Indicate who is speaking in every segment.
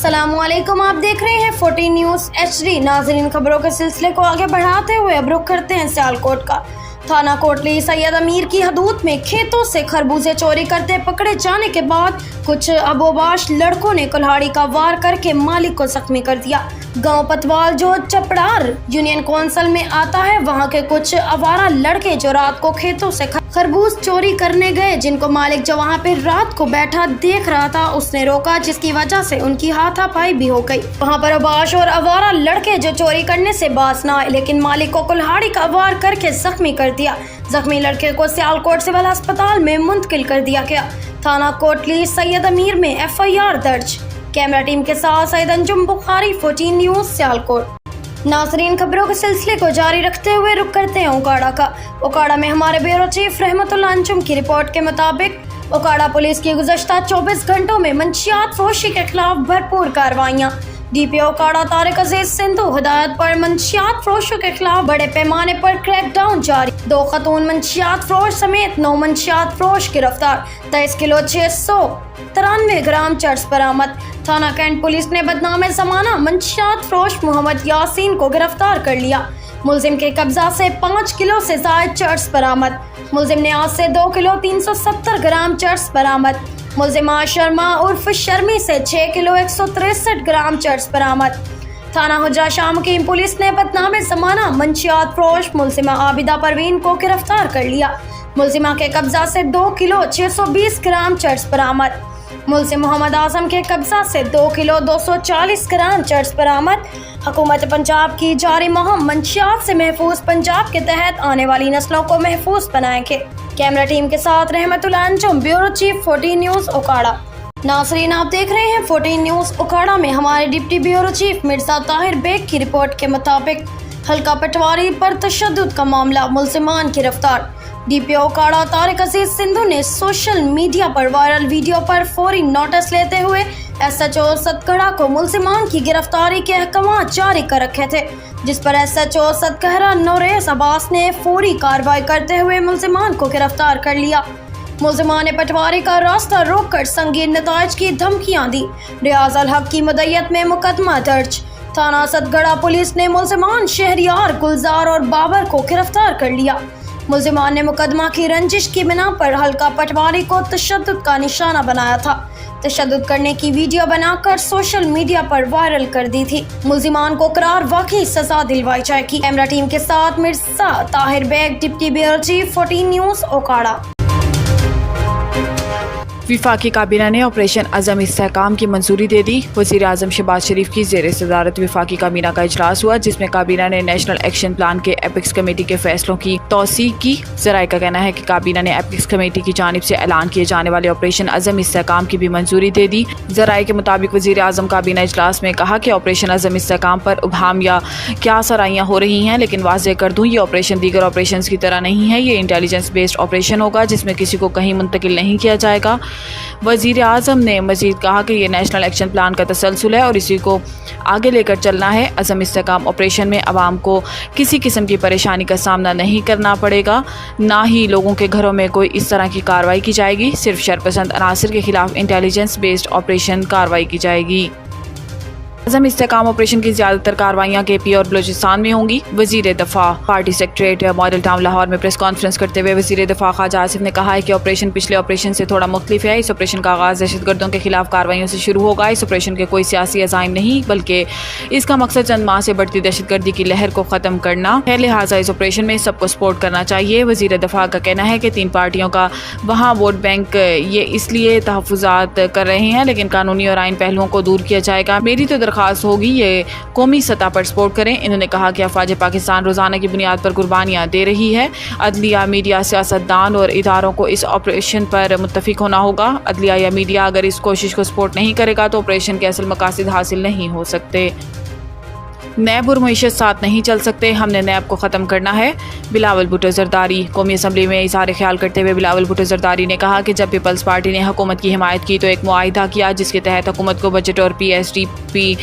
Speaker 1: अस्सलामुअलैकुम, आप देख रहे हैं 14 न्यूज़ HD। नाज़रीन, खबरों के सिलसिले को आगे बढ़ाते हुए अब रुख करते हैं सियालकोट का। थाना कोटली सैयद अमीर की हदूद में खेतों से खरबूजे चोरी करते पकड़े जाने के बाद कुछ अबोबाश लड़कों ने कुल्हाड़ी का वार करके मालिक को जख्मी कर दिया। गांव पतवाल जो चपड़ार यूनियन कौंसिल में आता है, वहां के कुछ आवारा लड़के जो रात को खेतों से खरबूज चोरी करने गए, जिनको मालिक जो वहां पे रात को बैठा देख रहा था उसने रोका, जिसकी वजह से उनकी हाथापाई भी हो गई। वहां पर अबाश और आवारा लड़के जो चोरी करने से बाज न आए, लेकिन मालिक को कुल्हाड़ी का वार करके जख्मी कर दिया। जख्मी लड़के को सियालकोट सिविल अस्पताल में मुंतकिल कर दिया गया। थाना कोटली सैयद अमीर में FIR दर्ज। कैमरा टीम के साथ सैयद अंजुम बुखारी, 14 न्यूज़ सियालकोट। नाज़रीन, खबरों के सिलसिले को जारी रखते हुए रुक करते हैं उकाड़ा का। उकाड़ा में हमारे ब्यूरो चीफ रहमतुल्लाह अंजुम की रिपोर्ट के मुताबिक उकाड़ा पुलिस की गुज़श्ता 24 घंटों में मंशियात फरोशी के खिलाफ भरपूर कार्रवाइयाँ। DPO उकाड़ा तारिक अजीज सिंधु हिदायत पर मंशियात फरोशों के खिलाफ बड़े पैमाने पर क्रैकडाउन जारी। 2 खतून मंशियात फरोश समेत 9 मंशियात फरोश गिरफ्तार। 23 किलो 693 ग्राम चर्स बरामद। थाना कैंट पुलिस ने बदनाम ज़माना मंशियात फरोश मोहम्मद यासीन को गिरफ्तार कर लिया। मुलजिम के कब्जा से 5 किलो से ज़ायद चर्स बरामद। मुलजिम ने आज से 2 किलो 370 ग्राम चर्स बरामद। मुलजिमा शर्मा उर्फ शर्मी से 6 किलो 163 ग्राम चर्स बरामद। थाना हुजा शामकीम पुलिस ने बदनाम ज़माना मंशियात फरोश मुलजिमा आबिदा परवीन को गिरफ्तार कर लिया। मुलजिमा के कब्जा से 2 किलो 620 ग्राम चर्स बरामद। मुलजिम मोहम्मद आजम के कब्जा से 2 किलो 240 ग्राम चर्स बरामद। हुकूमत पंजाब की जारी मुहिम मंशियात से महफूज पंजाब के तहत आने वाली नस्लों को महफूज बनाएंगे। कैमरा टीम के साथ रहमतुल्लाह अंजुम, ब्यूरो चीफ, 14 न्यूज़ उकाड़ा। नाज़रीन, आप देख रहे हैं 14 न्यूज़ उकाड़ा में हमारे deputy bureau chief Mirza Tahir Baig की रिपोर्ट के मुताबिक हल्का पटवारी पर तशद्दुद का मामला, मुलजिमान गिरफ्तार। DPO उकाड़ा तारिक अजीज सिंधु ने सोशल मीडिया पर वायरल वीडियो पर फौरी नोटिस लेते हुए SHO सतगड़ा को मुलजिमान की गिरफ्तारी के अहकाम जारी कर रखे थे, जिस पर SHO सतगड़ा नौरेस अब्बास ने फौरी कार्रवाई करते हुए मुलजिमान को गिरफ्तार कर लिया। मुलजिमान ने पटवारी का रास्ता रोककर संगीन नताइज की धमकियां दी। रियाज अल हक की मुद्दत में मुकदमा दर्ज। थाना सतगड़ा पुलिस ने मुलजिमान शहरियार, गुलजार और बाबर को गिरफ्तार कर लिया। मुलजिमान ने मुकदमा की रंजिश की बिना पर हल्का पटवारी को तशद्दुद का निशाना बनाया था। तशद्दुद करने की वीडियो बनाकर सोशल मीडिया पर वायरल कर दी थी। मुलजिमान को करार वाकई सजा दिलवाई जाएगी। कैमरा टीम के साथ Mirza Tahir Baig, deputy bureau chief, 14 news Okara.
Speaker 2: वफाकी काबीना ने ऑपरेशन अज़म इस्तेहकाम की मंजूरी दे दी। वज़ीर आज़म शहबाज शरीफ की ज़ेर सदारत वफाकी काबीना का इजलास हुआ, जिसमें काबीना ने नेशनल एक्शन प्लान के एपिक्स कमेटी के फैसलों की तौसीक की। ज़राए का कहना है कि काबीना ने एपिक्स कमेटी की जानिब से ऐलान किए जाने वाले ऑपरेशन अज़म इस्तेहकाम की भी मंजूरी दे दी। ज़राए के मुताबिक वज़ीर आज़म काबीना इजलास में कहा कि ऑपरेशन अज़म इस्तेहकाम पर उबहम या क्या सराहियाँ हो रही हैं, लेकिन वाज़ेह कर दूँ, ये ऑपरेशन दीगर ऑपरेशन की तरह नहीं है। ये इंटेलिजेंस बेस्ड ऑपरेशन होगा, जिसमें किसी को कहीं मुंतकिल नहीं किया जाएगा। वज़ीर आज़म ने मज़ीद कहा कि ये नेशनल एक्शन प्लान का तसलसल है और इसी को आगे लेकर चलना है। अज़म इस्तेहकाम ऑपरेशन में आवाम को किसी किस्म की परेशानी का सामना नहीं करना पड़ेगा, ना ही लोगों के घरों में कोई इस तरह की कार्रवाई की जाएगी। सिर्फ शरपसंद अनासर के खिलाफ इंटेलिजेंस बेस्ड ऑपरेशन कार्रवाई की जाएगी। अज़म इस्तेहकाम ऑपरेशन की ज़्यादातर कार्रवाइयाँ KP और बलूचिस्तान में होंगी। वज़ीर दफ़ा party secretariat model town Lahore में प्रेस कॉन्फ्रेंस करते हुए वज़ीर दफ़ा ख्वाजा आसिफ ने कहा है कि ऑपरेशन पिछले ऑपरेशन से थोड़ा मुख्तलिफ है। इस ऑपरेशन का आगाज़ दहशतगर्दों के खिलाफ कार्रवाइयों से शुरू होगा। इस ऑपरेशन के कोई सियासी अज़ाइम नहीं, बल्कि इसका मकसद चंद माह से बढ़ती दहशतगर्दी की लहर को ख़त्म करना है। लिहाजा इस ऑपरेशन में सबको सपोर्ट करना चाहिए। वज़ीर दफ़ा का कहना है कि 3 पार्टियों का वहाँ वोट बैंक ये इसलिए तहफ़्फ़ुज़ात कर रहे हैं, लेकिन कानूनी और आइन पहलुओं को दूर किया जाएगा। मेरी तो दरख्वास्त होगी ये कौमी सतह पर सपोर्ट करें। इन्होंने कहा कि अफवाज पाकिस्तान रोजाना की बुनियाद पर कुर्बानियाँ दे रही है। अदलिया, मीडिया, सियासतदान और इदारों को इस ऑपरेशन पर मुत्तफिक होना होगा। अदलिया या मीडिया अगर इस कोशिश को सपोर्ट नहीं करेगा तो ऑपरेशन के असल मकासद हासिल नहीं हो सकते। नैब और मईशत साथ नहीं चल सकते, हमने नैब को ख़त्म करना है। बिलावल भुट्टो जरदारी। कौमी असम्बली में इज़हार ख्याल करते हुए बिलावल भुट्टो जरदारी ने कहा कि जब पीपल्स पार्टी ने हुकूमत की हिमायत की तो एक मुआहिदा किया जिसके तहत हुकूमत को बजट और PSDP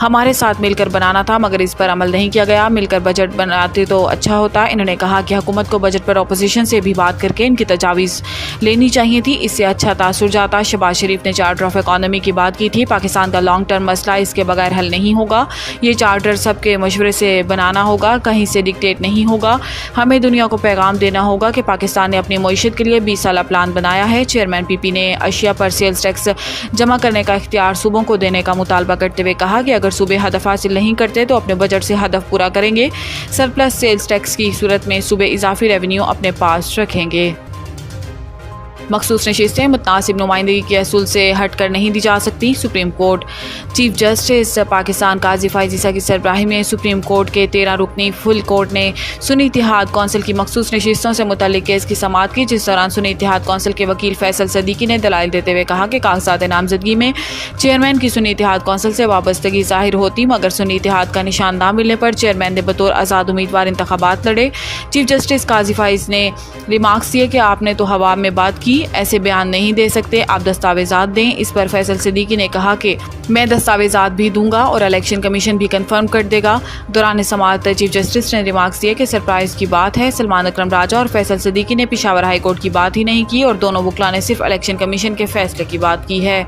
Speaker 2: हमारे साथ मिलकर बनाना था, मगर इस पर अमल नहीं किया गया। मिलकर बजट बनाते तो अच्छा होता। इन्होंने कहा कि हुकूमत को बजट पर अपोजिशन से भी बात करके इनकी तजावीज़ लेनी चाहिए थी, इससे अच्छा तासुर जाता। शहबाज शरीफ ने चार्टर ऑफ इकॉनमी की बात की थी। पाकिस्तान का लॉन्ग टर्म मसला इसके बगैर हल नहीं होगा। ये चार्टर सबके मशवरे से बनाना होगा, कहीं से डिक्टेट नहीं होगा। हमें दुनिया को पैगाम देना होगा कि पाकिस्तान ने अपनी मईशत के लिए 20 साल प्लान बनाया है। चेयरमैन PP ने अशिया पर सेल्स टैक्स जमा करने का इख्तियार सूबों को देने का मुतालबा करते हुए कहा कि अगर सूबे हदफ हासिल नहीं करते तो अपने बजट से हदफ पूरा करेंगे। सरप्लस सेल्स टैक्स की सूरत में सूबे इजाफी रेवेन्यू अपने पास रखेंगे। मखसूस नशिस्तें मुतनासिब नुमाइंदगी के असूल से हट कर नहीं दी जा सकती। Supreme court. Chief justice Pakistan Qazi Faez Isa की सरबराही में सुप्रीम कोर्ट के 13 रुकनी फुल कोर्ट ने सुन्नी इत्तेहाद कौंसिल की मखसूस नशिस्तों से मुतल्लिक केस की समाअत की, जिस दौरान सुन्नी इत्तेहाद कौंसिल के वकील फैसल सदीकी ने दलाइल देते हुए कहा कि कागजात नामजदगी में चेयरमैन की सुन्नी इत्तेहाद कौंसिल से वाबस्तगी ज़ाहिर होती, मगर सुन्नी इत्तेहाद का निशान ना मिलने पर चेयरमैन ने बतौर आज़ाद उम्मीदवार इंतखाबात लड़े। चीफ जस्टिस काजी फ़ाइज़ ने रिमार्क्स दिए कि आपने तो हवा में बात की, ऐसे बयान नहीं दे सकते, आप दस्तावेजात दें। इस पर फैसल सिद्दीकी ने कहा कि मैं दस्तावेजात भी दूंगा और इलेक्शन कमीशन भी कंफर्म कर देगा। दौरान समाअत चीफ जस्टिस ने रिमार्क्स दिए कि सरप्राइज की बात है, सलमान अकरम राजा और फैसल सिद्दीकी ने पेशावर हाई कोर्ट की बात ही नहीं की और दोनों वकला ने सिर्फ इलेक्शन कमीशन के फैसले की बात की है।